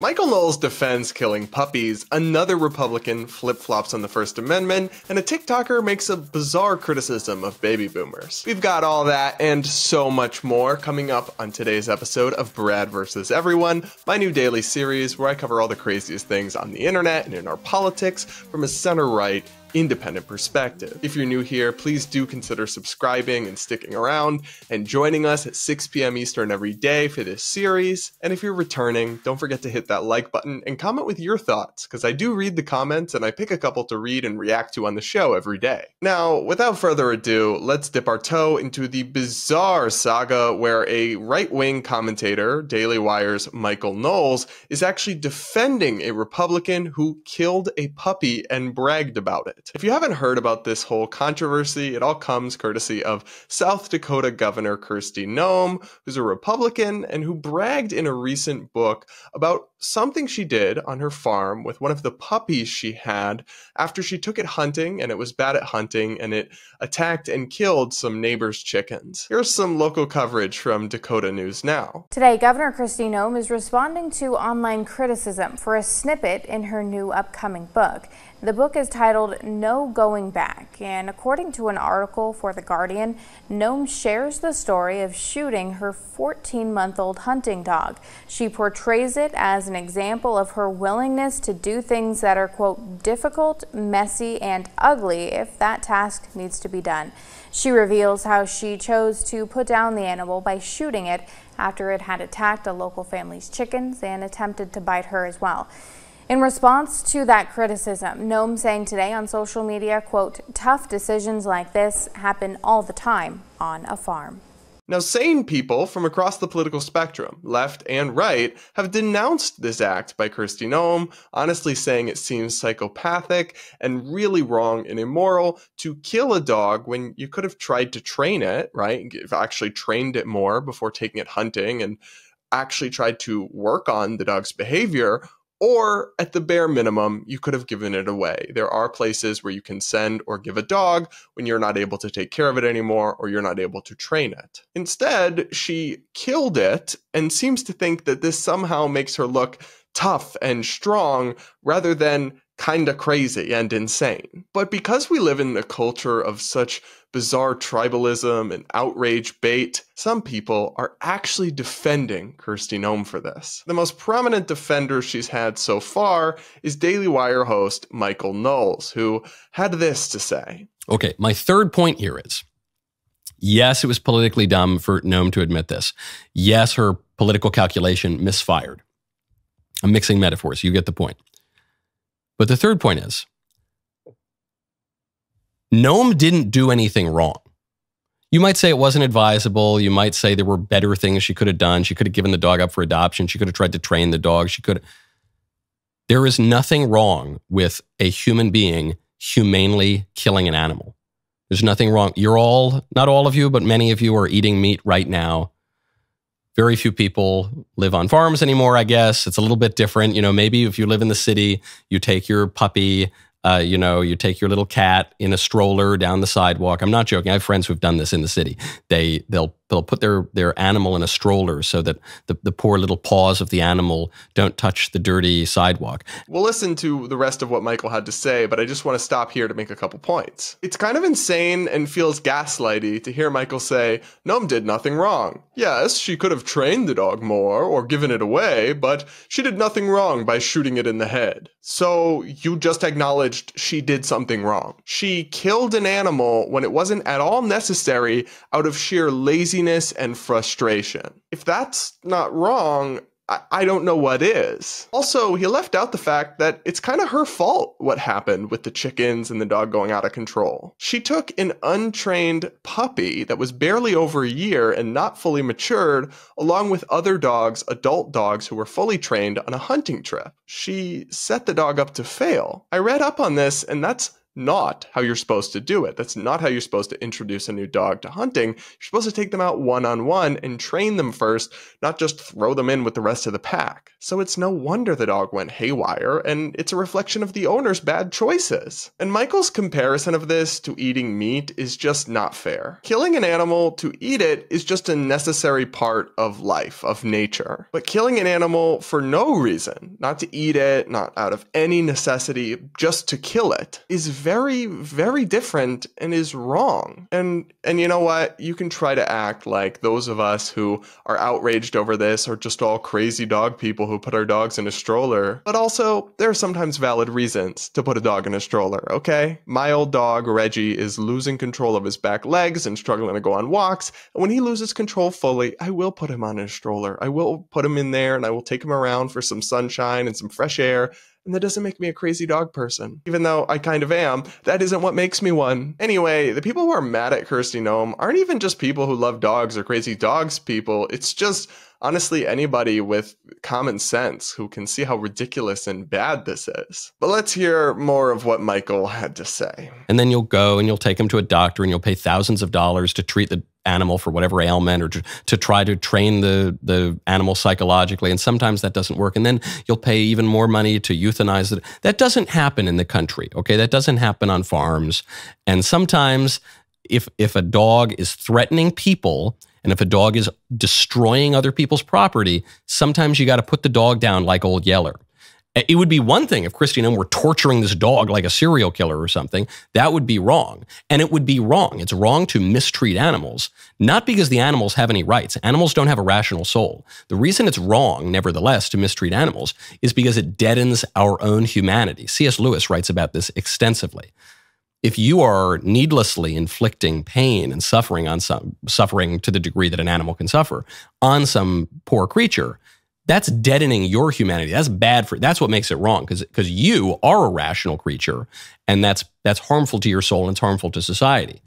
Michael Knowles defends killing puppies, another Republican flip-flops on the First Amendment, and a TikToker makes a bizarre criticism of baby boomers. We've got all that and so much more coming up on today's episode of Brad vs. Everyone, my new daily series where I cover all the craziest things on the internet and in our politics from a center-right, independent perspective. If you're new here, please do consider subscribing and sticking around and joining us at 6 p.m. Eastern every day for this series. And if you're returning, don't forget to hit that like button and comment with your thoughts, because I do read the comments and I pick a couple to read and react to on the show every day. Now, without further ado, let's dip our toe into the bizarre saga where a right-wing commentator, Daily Wire's Michael Knowles, is actually defending a Republican who killed a puppy and bragged about it. If you haven't heard about this whole controversy, it all comes courtesy of South Dakota Governor Kristi Noem, who's a Republican and who bragged in a recent book about something she did on her farm with one of the puppies she had after she took it hunting and it was bad at hunting and it attacked and killed some neighbors' chickens. Here's some local coverage from Dakota News Now. Today, Governor Kristi Noem is responding to online criticism for a snippet in her new upcoming book. The book is titled No Going Back, and according to an article for The Guardian, Noem shares the story of shooting her 14-month-old hunting dog. She portrays it as an example of her willingness to do things that are, quote, difficult, messy, and ugly if that task needs to be done. She reveals how she chose to put down the animal by shooting it after it had attacked a local family's chickens and attempted to bite her as well. In response to that criticism, Noem saying today on social media, quote, tough decisions like this happen all the time on a farm. Now, sane people from across the political spectrum, left and right, have denounced this act by Kristi Noem, honestly saying it seems psychopathic and really wrong and immoral to kill a dog when you could have tried to train it, right? You've actually trained it more before taking it hunting and actually tried to work on the dog's behavior. Or, at the bare minimum, you could have given it away. There are places where you can send or give a dog when you're not able to take care of it anymore or you're not able to train it. Instead, she killed it and seems to think that this somehow makes her look tough and strong rather than kinda crazy and insane. But because we live in a culture of such bizarre tribalism and outrage bait, some people are actually defending Kristi Noem for this. The most prominent defender she's had so far is Daily Wire host Michael Knowles, who had this to say. Okay, my third point here is, yes, it was politically dumb for Noem to admit this. Yes, her political calculation misfired. I'm mixing metaphors, you get the point. But the third point is, Noem didn't do anything wrong. You might say it wasn't advisable. You might say there were better things she could have done. She could have given the dog up for adoption. She could have tried to train the dog. There is nothing wrong with a human being humanely killing an animal. There's nothing wrong. You're all, not all of you, but many of you are eating meat right now. Very few people live on farms anymore, I guess. It's a little bit different. You know, maybe if you live in the city, you take your puppy, you take your little cat in a stroller down the sidewalk. I'm not joking. I have friends who've done this in the city. They'll put their animal in a stroller so that the poor little paws of the animal don't touch the dirty sidewalk. We'll listen to the rest of what Michael had to say, but I just want to stop here to make a couple points. It's kind of insane and feels gaslighty to hear Michael say, Noem did nothing wrong. Yes, she could have trained the dog more or given it away, but she did nothing wrong by shooting it in the head. So you just acknowledged she did something wrong. She killed an animal when it wasn't at all necessary out of sheer laziness and frustration. If that's not wrong, I don't know what is. Also, he left out the fact that it's kind of her fault what happened with the chickens and the dog going out of control. She took an untrained puppy that was barely over a year and not fully matured, along with other dogs, adult dogs who were fully trained on a hunting trip. She set the dog up to fail. I read up on this, and that's not how you're supposed to do it. That's not how you're supposed to introduce a new dog to hunting. You're supposed to take them out one-on-one and train them first, not just throw them in with the rest of the pack. So it's no wonder the dog went haywire, and it's a reflection of the owner's bad choices. And Michael's comparison of this to eating meat is just not fair. Killing an animal to eat it is just a necessary part of life, of nature. But killing an animal for no reason, not to eat it, not out of any necessity, just to kill it, is very, very different and is wrong. And you know what? You can try to act like those of us who are outraged over this are just all crazy dog people who put our dogs in a stroller. But also, there are sometimes valid reasons to put a dog in a stroller, okay? My old dog, Reggie, is losing control of his back legs and struggling to go on walks. And when he loses control fully, I will put him on a stroller. I will put him in there and I will take him around for some sunshine and some fresh air. And that doesn't make me a crazy dog person. Even though I kind of am, that isn't what makes me one. Anyway, the people who are mad at Kristi Noem aren't even just people who love dogs or crazy dogs people. It's just, honestly, anybody with common sense who can see how ridiculous and bad this is. But let's hear more of what Michael had to say. And then you'll go and you'll take him to a doctor and you'll pay thousands of dollars to treat the animal for whatever ailment or to try to train the animal psychologically. And sometimes that doesn't work. And then you'll pay even more money to euthanize it. That doesn't happen in the country, okay? That doesn't happen on farms. And sometimes if a dog is threatening people and if a dog is destroying other people's property, sometimes you got to put the dog down like Old Yeller. It would be one thing if Kristi Noem were torturing this dog like a serial killer or something. That would be wrong. And it would be wrong. It's wrong to mistreat animals, not because the animals have any rights. Animals don't have a rational soul. The reason it's wrong, nevertheless, to mistreat animals is because it deadens our own humanity. C.S. Lewis writes about this extensively. If you are needlessly inflicting pain and suffering to the degree that an animal can suffer on some poor creature, that's deadening your humanity. That's bad that's what makes it wrong, because you are a rational creature, and that's harmful to your soul and it's harmful to society.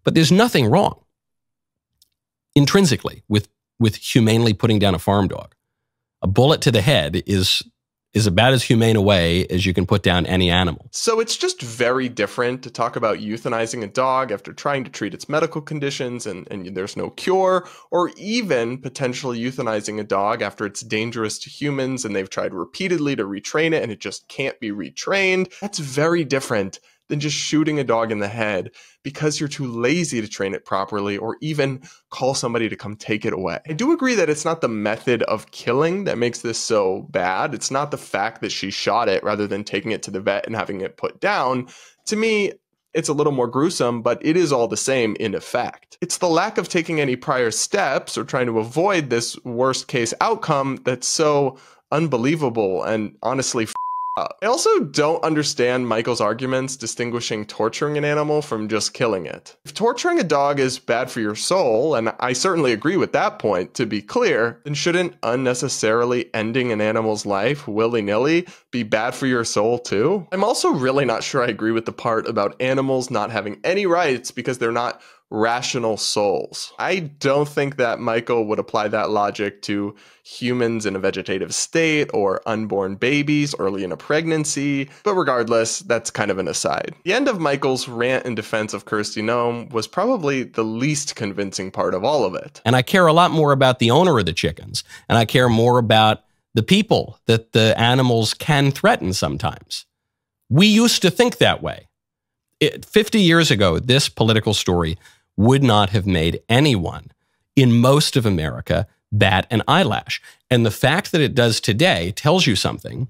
But there's nothing wrong intrinsically with humanely putting down a farm dog. A bullet to the head is about as humane a way as you can put down any animal. So it's just very different to talk about euthanizing a dog after trying to treat its medical conditions and there's no cure, or even potentially euthanizing a dog after it's dangerous to humans and they've tried repeatedly to retrain it and it just can't be retrained. That's very different than just shooting a dog in the head because you're too lazy to train it properly or even call somebody to come take it away. I do agree that it's not the method of killing that makes this so bad. It's not the fact that she shot it rather than taking it to the vet and having it put down. To me, it's a little more gruesome, but it is all the same in effect. It's the lack of taking any prior steps or trying to avoid this worst case outcome that's so unbelievable and honestly I also don't understand Michael's arguments distinguishing torturing an animal from just killing it. If torturing a dog is bad for your soul, and I certainly agree with that point, to be clear, then shouldn't unnecessarily ending an animal's life willy-nilly be bad for your soul too? I'm also really not sure I agree with the part about animals not having any rights because they're not rational souls. I don't think that Michael would apply that logic to humans in a vegetative state or unborn babies early in a pregnancy, but regardless, that's kind of an aside. The end of Michael's rant in defense of Kristi Noem was probably the least convincing part of all of it. And I care a lot more about the owner of the chickens, and I care more about the people that the animals can threaten sometimes. We used to think that way. 50 years ago, this political story would not have made anyone in most of America bat an eyelash. And the fact that it does today tells you something,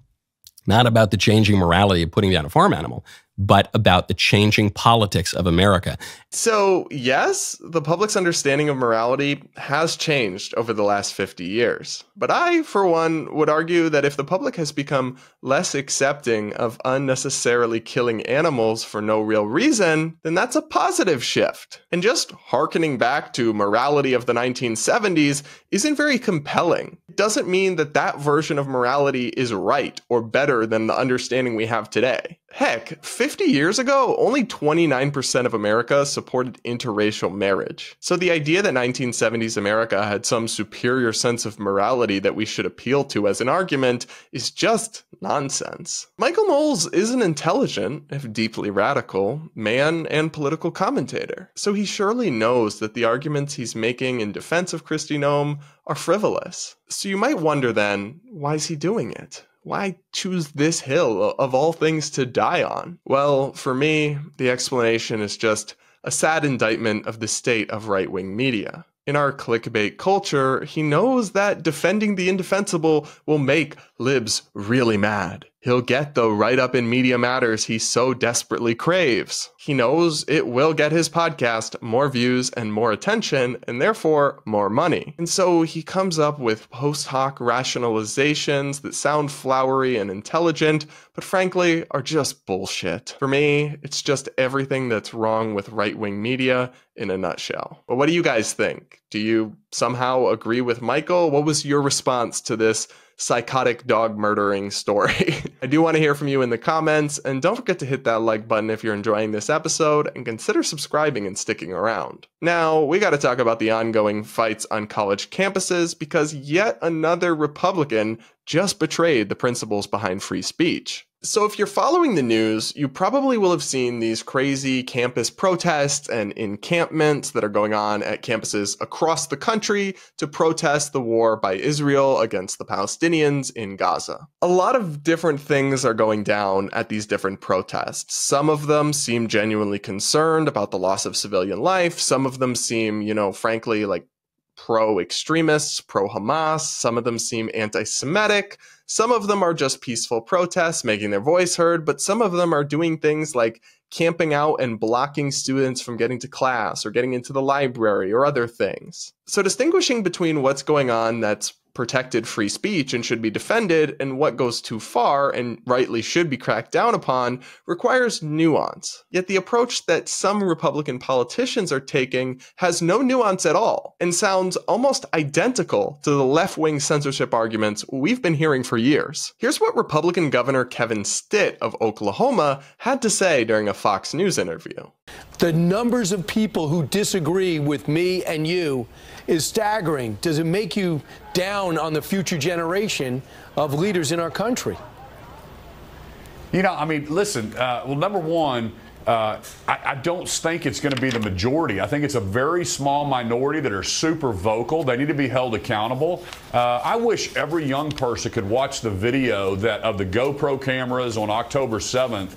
not about the changing morality of putting down a farm animal, but about the changing politics of America. So yes, the public's understanding of morality has changed over the last 50 years. But I, for one, would argue that if the public has become less accepting of unnecessarily killing animals for no real reason, then that's a positive shift. And just hearkening back to morality of the 1970s isn't very compelling. It doesn't mean that that version of morality is right or better than the understanding we have today. Heck, 50 years ago, only 29% of America supported interracial marriage. So the idea that 1970s America had some superior sense of morality that we should appeal to as an argument is just nonsense. Michael Knowles is an intelligent, if deeply radical, man and political commentator. So he surely knows that the arguments he's making in defense of Kristi Noem are frivolous. So you might wonder then, why is he doing it? Why choose this hill of all things to die on? Well, for me, the explanation is just a sad indictment of the state of right-wing media. In our clickbait culture, he knows that defending the indefensible will make libs really mad. He'll get the write-up in Media Matters he so desperately craves. He knows it will get his podcast more views and more attention, and therefore more money. And so he comes up with post hoc rationalizations that sound flowery and intelligent, but frankly are just bullshit. For me, it's just everything that's wrong with right-wing media in a nutshell. But what do you guys think? Do you somehow agree with Michael? What was your response to this psychotic dog murdering story? I do want to hear from you in the comments, and don't forget to hit that like button if you're enjoying this episode, and consider subscribing and sticking around. Now, we got to talk about the ongoing fights on college campuses, because yet another Republican just betrayed the principles behind free speech. So if you're following the news, you probably will have seen these crazy campus protests and encampments that are going on at campuses across the country to protest the war by Israel against the Palestinians in Gaza. A lot of different things are going down at these different protests. Some of them seem genuinely concerned about the loss of civilian life. Some of them seem, frankly, like pro-extremists, pro-Hamas. Some of them seem anti-Semitic. Some of them are just peaceful protests, making their voice heard, but some of them are doing things like camping out and blocking students from getting to class or getting into the library or other things. So distinguishing between what's going on that's protected free speech and should be defended and what goes too far and rightly should be cracked down upon requires nuance. Yet the approach that some Republican politicians are taking has no nuance at all and sounds almost identical to the left-wing censorship arguments we've been hearing for years. Here's what Republican Governor Kevin Stitt of Oklahoma had to say during a Fox News interview. The numbers of people who disagree with me and you is staggering. Does it make you down on the future generation of leaders in our country? Listen, well, number one, I don't think it's going to be the majority. I think it's a very small minority that are super vocal. They need to be held accountable. I wish every young person could watch the video of the GoPro cameras on October 7th.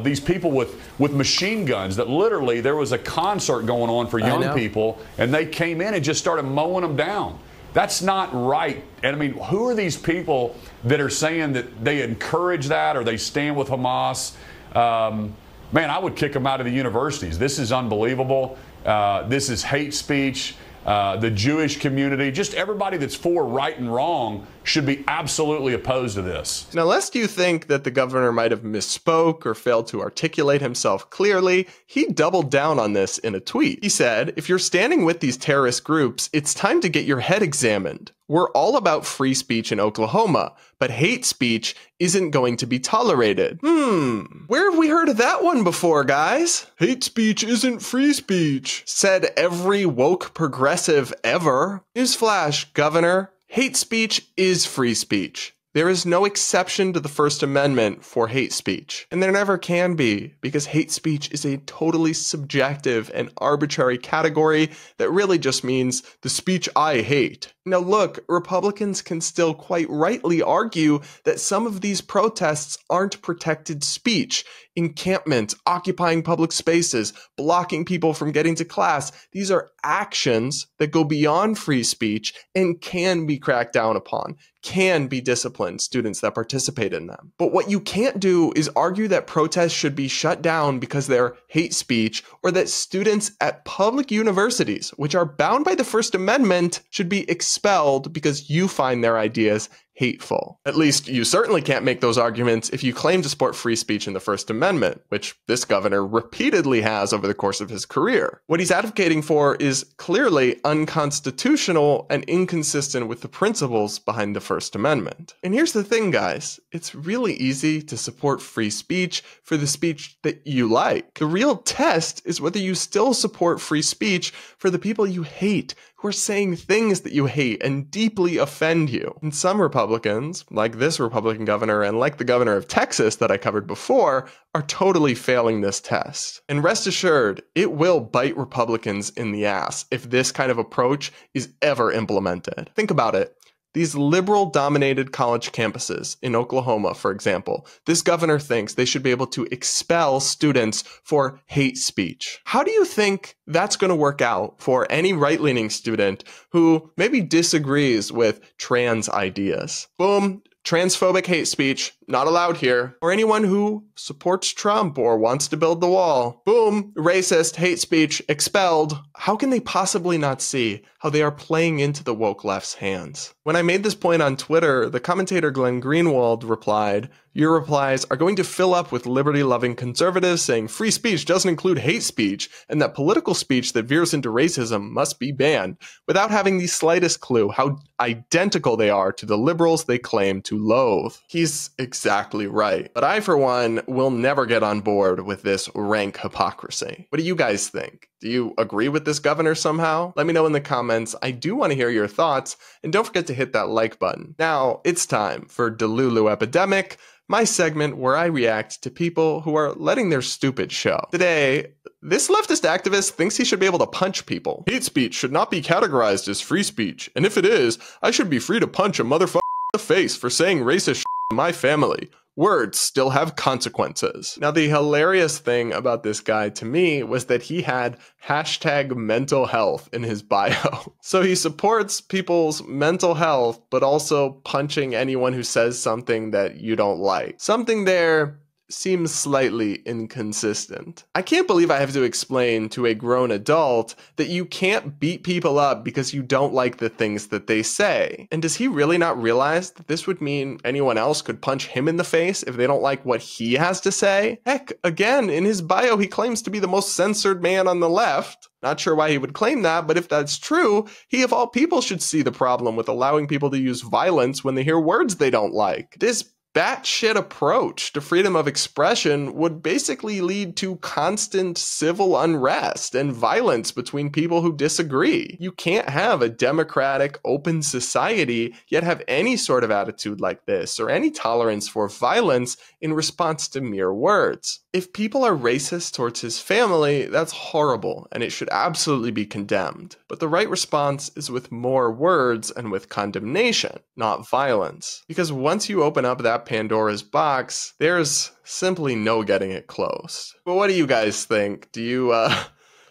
These people with machine guns that literally there was a concert going on for young people, and they came in and just started mowing them down. That's not right. And who are these people that are saying that they encourage that or they stand with Hamas? Man, I would kick them out of the universities. This is unbelievable. This is hate speech. The Jewish community, just everybody that's for right and wrong should be absolutely opposed to this. Now, lest you think that the governor might have misspoke or failed to articulate himself clearly, he doubled down on this in a tweet. He said, "If you're standing with these terrorist groups, it's time to get your head examined. We're all about free speech in Oklahoma, but hate speech isn't going to be tolerated." Where have we heard of that one before, guys? Hate speech isn't free speech, said every woke progressive ever. Newsflash, Governor. Hate speech is free speech. There is no exception to the First Amendment for hate speech. And there never can be, because hate speech is a totally subjective and arbitrary category that really just means the speech I hate. Now look, Republicans can still quite rightly argue that some of these protests aren't protected speech. Encampments, occupying public spaces, blocking people from getting to class. These are actions that go beyond free speech and can be cracked down upon, can be disciplined, students that participate in them. But what you can't do is argue that protests should be shut down because they're hate speech, or that students at public universities, which are bound by the First Amendment, should be expelled because you find their ideas hateful. At least you certainly can't make those arguments if you claim to support free speech in the First Amendment, which this governor repeatedly has over the course of his career. What he's advocating for is clearly unconstitutional and inconsistent with the principles behind the First Amendment. And here's the thing, guys. It's really easy to support free speech for the speech that you like. The real test is whether you still support free speech for the people you hate, who are saying things that you hate and deeply offend you. And some Republicans, like this Republican governor and like the governor of Texas that I covered before, are totally failing this test. And rest assured, it will bite Republicans in the ass if this kind of approach is ever implemented. Think about it. These liberal-dominated college campuses in Oklahoma, for example, this governor thinks they should be able to expel students for hate speech. How do you think that's going to work out for any right-leaning student who maybe disagrees with trans ideas? Boom. Transphobic hate speech, not allowed here. Or anyone who supports Trump or wants to build the wall. Boom, racist, hate speech, expelled. How can they possibly not see how they are playing into the woke left's hands? When I made this point on Twitter, the commentator Glenn Greenwald replied, "Your replies are going to fill up with liberty-loving conservatives saying free speech doesn't include hate speech and that political speech that veers into racism must be banned, without having the slightest clue how identical they are to the liberals they claim to loathe." He's exactly right. But I, for one, will never get on board with this rank hypocrisy. What do you guys think? Do you agree with this governor somehow? Let me know in the comments. I do want to hear your thoughts, and don't forget to hit that like button. Now, it's time for DELULU Epidemic, my segment where I react to people who are letting their stupid show. Today, this leftist activist thinks he should be able to punch people. Hate speech should not be categorized as free speech, and if it is, I should be free to punch a motherfucker in the face for saying racist shit to my family. Words still have consequences. Now, the hilarious thing about this guy to me was that he had #mental health in his bio. So he supports people's mental health, but also punching anyone who says something that you don't like. Something there seems slightly inconsistent. I can't believe I have to explain to a grown adult that you can't beat people up because you don't like the things that they say. And does he really not realize that this would mean anyone else could punch him in the face if they don't like what he has to say? Heck, again, in his bio, he claims to be the most censored man on the left. Not sure why he would claim that, but if that's true, he of all people should see the problem with allowing people to use violence when they hear words they don't like. This batshit approach to freedom of expression would basically lead to constant civil unrest and violence between people who disagree. You can't have a democratic, open society yet have any sort of attitude like this or any tolerance for violence in response to mere words. If people are racist towards his family, that's horrible and it should absolutely be condemned. But the right response is with more words and with condemnation, not violence. Because once you open up that Pandora's box, there's simply no getting it closed. But what do you guys think? Do you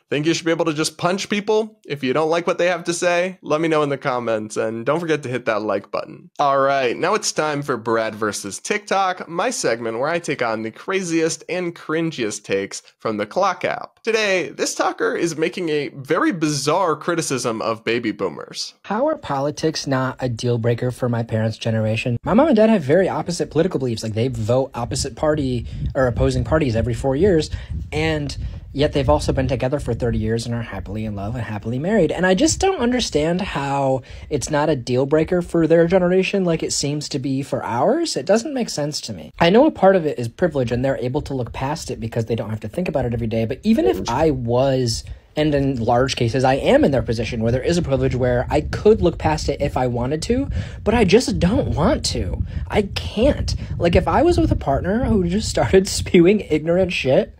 think you should be able to just punch people if you don't like what they have to say? Let me know in the comments, and don't forget to hit that like button. All right, now it's time for Brad versus TikTok, my segment where I take on the craziest and cringiest takes from the Clock app. Today, this talker is making a very bizarre criticism of baby boomers. How are politics not a deal breaker for my parents' generation? My mom and dad have very opposite political beliefs. Like, they vote opposite party or opposing parties every 4 years, and yet they've also been together for 30 years and are happily in love and happily married. And I just don't understand how it's not a deal breaker for their generation like it seems to be for ours. It doesn't make sense to me. I know a part of it is privilege and they're able to look past it because they don't have to think about it every day. But even if I was, and in large cases I am in their position where there is a privilege where I could look past it if I wanted to, but I just don't want to. I can't. Like, if I was with a partner who just started spewing ignorant shit,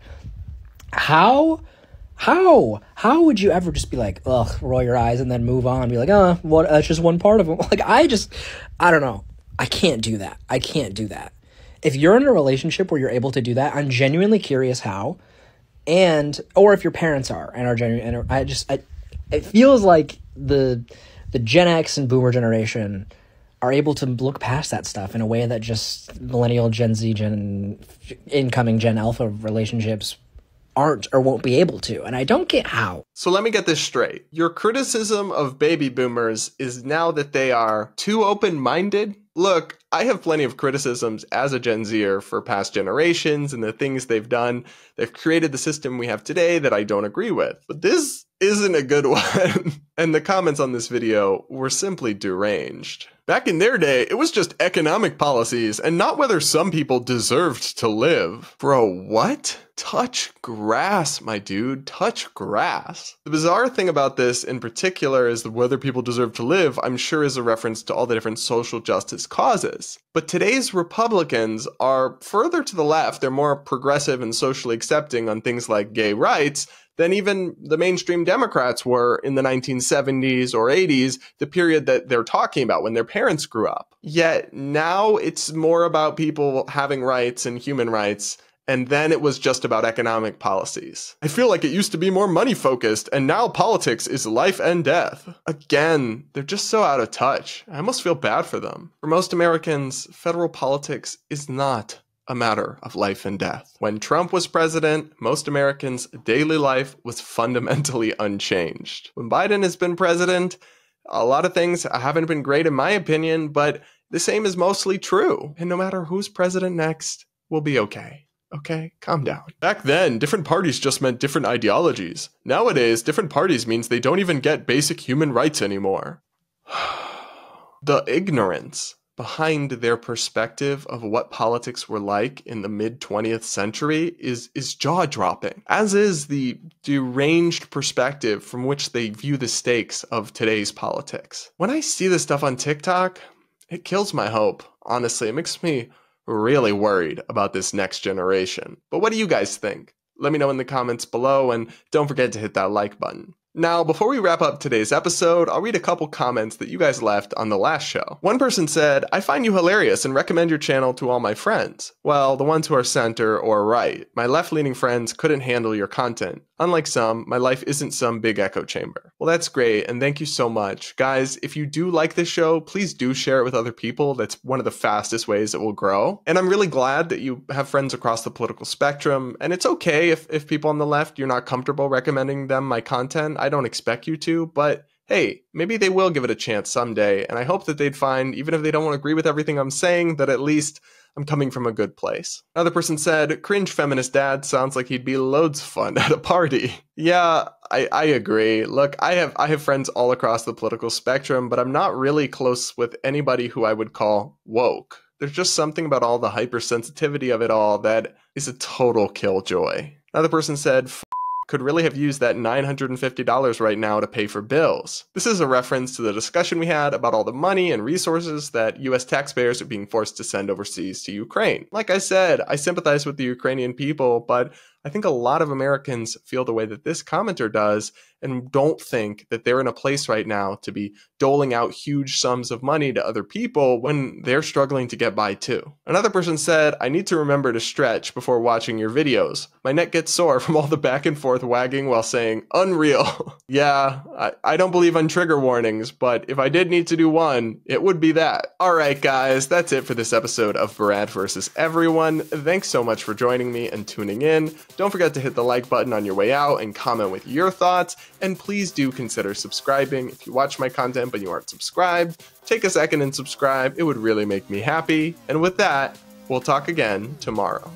How would you ever just be like, ugh, roll your eyes and then move on? Be like, what? That's just one part of it. Like, I don't know. I can't do that. I can't do that. If you're in a relationship where you're able to do that, I'm genuinely curious how, or if your parents are and are genuine. It feels like the Gen X and Boomer generation are able to look past that stuff in a way that just millennial, Gen Z, incoming Gen Alpha relationships aren't or won't be able to, and I don't get how. So let me get this straight. Your criticism of baby boomers is now that they are too open-minded? Look, I have plenty of criticisms as a Gen Zer for past generations and the things they've done. They've created the system we have today that I don't agree with. But this isn't a good one. And the comments on this video were simply deranged. Back in their day, it was just economic policies and not whether some people deserved to live. Bro, what? Touch grass, my dude. Touch grass. The bizarre thing about this in particular is that whether people deserve to live, I'm sure is a reference to all the different social justice causes. But today's Republicans are further to the left. They're more progressive and socially accepting on things like gay rights than even the mainstream Democrats were in the 1970s or 80s, the period that they're talking about when their parents grew up. Yet now it's more about people having rights and human rights, and then it was just about economic policies. I feel like it used to be more money focused, and now politics is life and death. Again, they're just so out of touch. I almost feel bad for them. For most Americans, federal politics is not a matter of life and death. When Trump was president, most Americans' daily life was fundamentally unchanged. When Biden has been president, a lot of things haven't been great in my opinion, but the same is mostly true. And no matter who's president next, we'll be okay. Okay, calm down. Back then, different parties just meant different ideologies. Nowadays, different parties means they don't even get basic human rights anymore. The ignorance behind their perspective of what politics were like in the mid-20th century is jaw-dropping, as is the deranged perspective from which they view the stakes of today's politics. When I see this stuff on TikTok, it kills my hope. Honestly, it makes me really worried about this next generation. But what do you guys think? Let me know in the comments below, and don't forget to hit that like button. Now, before we wrap up today's episode, I'll read a couple comments that you guys left on the last show. One person said, I find you hilarious and recommend your channel to all my friends. Well, the ones who are center or right. My left-leaning friends couldn't handle your content. Unlike some, my life isn't some big echo chamber. Well, that's great, and thank you so much. Guys, if you do like this show, please do share it with other people. That's one of the fastest ways it will grow. And I'm really glad that you have friends across the political spectrum, and it's okay if people on the left, you're not comfortable recommending them my content. I don't expect you to, but hey, maybe they will give it a chance someday, and I hope that they'd find, even if they don't agree with everything I'm saying, that at least I'm coming from a good place. Another person said, cringe feminist dad sounds like he'd be loads fun at a party. Yeah, I agree. Look, I have friends all across the political spectrum, but I'm not really close with anybody who I would call woke. There's just something about all the hypersensitivity of it all that is a total killjoy. Another person said, could really have used that $950 right now to pay for bills. This is a reference to the discussion we had about all the money and resources that US taxpayers are being forced to send overseas to Ukraine. Like I said, I sympathize with the Ukrainian people, but I think a lot of Americans feel the way that this commenter does and don't think that they're in a place right now to be doling out huge sums of money to other people when they're struggling to get by too. Another person said, I need to remember to stretch before watching your videos. My neck gets sore from all the back and forth wagging while saying, unreal. Yeah, I don't believe on trigger warnings, but if I did need to do one, it would be that. All right, guys, that's it for this episode of Brad vs. Everyone. Thanks so much for joining me and tuning in. Don't forget to hit the like button on your way out and comment with your thoughts. And please do consider subscribing. If you watch my content but you aren't subscribed, take a second and subscribe. It would really make me happy. And with that, we'll talk again tomorrow.